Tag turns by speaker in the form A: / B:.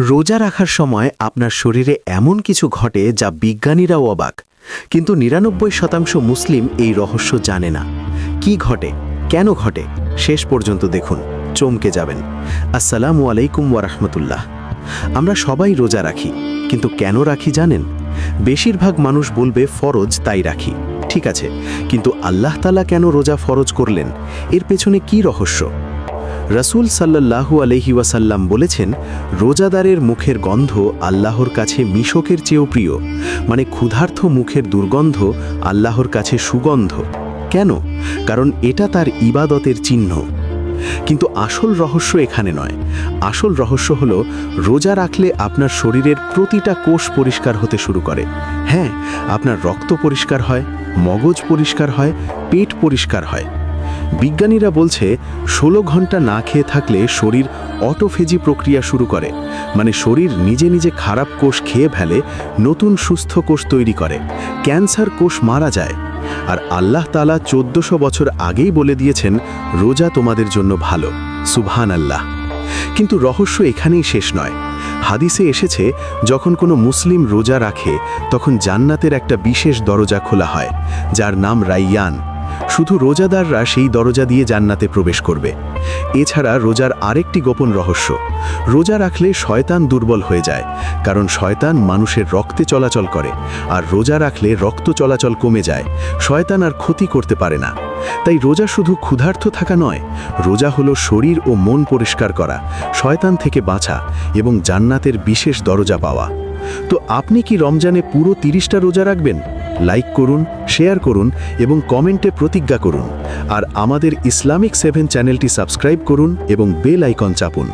A: রোজা রাখার সময় আপনার শরীরে এমন কিছু ঘটে যা বিজ্ঞানীরাও অবাক, কিন্তু ৯৯% মুসলিম এই রহস্য জানে না। কি ঘটে, কেন ঘটে, শেষ পর্যন্ত দেখুন, চমকে যাবেন। আসসালামু আলাইকুম ওয়া রাহমাতুল্লাহ। আমরা সবাই রোজা রাখি, কিন্তু কেন রাখি জানেন? বেশিরভাগ মানুষ বলবে ফরজ, তাই রাখি। ঠিক আছে, কিন্তু আল্লাহ তাআলা কেন রোজা ফরজ করলেন? এর পেছনে কি রহস্য? রাসূল সাল্লাল্লাহু আলাইহি ওয়াসাল্লাম বলেছেন, রোজাদারের মুখের গন্ধ আল্লাহর কাছে মিশকের চেয়েও প্রিয়। মানে ক্ষুধার্ত মুখের দুর্গন্ধ আল্লাহর কাছে সুগন্ধ। কেন? কারণ এটা তার ইবাদতের চিহ্ন। কিন্তু আসল রহস্য এখানে নয়। আসল রহস্য হলো, রোজা রাখলে আপনার শরীরের প্রতিটা কোষ পরিষ্কার হতে শুরু করে। হ্যাঁ, আপনার রক্ত পরিষ্কার হয়, মগজ পরিষ্কার হয়, পেট পরিষ্কার হয়। বিজ্ঞানীরা বলছে ১৬ ঘন্টা না খেয়ে থাকলে শরীর অটোফেজি প্রক্রিয়া শুরু করে। মানে শরীর নিজে নিজে খারাপ কোষ খেয়ে ফেলে, নতুন সুস্থ কোষ তৈরি করে, ক্যান্সার কোষ মারা যায়। আর আল্লাহ তাআলা ১৪০০ বছর আগেই বলে দিয়েছেন, রোজা তোমাদের জন্য ভালো। সুবহানাল্লাহ। কিন্তু রহস্য এখানেই শেষ নয়। হাদিসে এসেছে, যখন কোনো মুসলিম রোজা রাখে তখন জান্নাতের একটা বিশেষ দরজা খোলা হয়, যার নাম রাইয়ান। শুধু রোজাদাররা সেই দরজা দিয়ে জান্নাতে প্রবেশ করবে। এছাড়া রোজার আরেকটি গোপন রহস্য, রোজা রাখলে শয়তান দুর্বল হয়ে যায়, কারণ শয়তান মানুষের রক্তে চলাচল করে, আর রোজা রাখলে রক্ত চলাচল কমে যায়, শয়তান আর ক্ষতি করতে পারে না। তাই রোজা শুধু ক্ষুধার্ত থাকা নয়, রোজা হলো শরীর ও মন পরিষ্কার করা, শয়তান থেকে বাঁচা এবং জান্নাতের বিশেষ দরজা পাওয়া। তো আপনি কি রমজানে পুরো ৩০টা রোজা রাখবেন? লাইক করুন, শেয়ার করুন এবং কমেন্টে প্রতিজ্ঞা করুন। আর আমাদের ইসলামিক 7 চ্যানেলটি সাবস্ক্রাইব করুন এবং বেল আইকন চাপুন।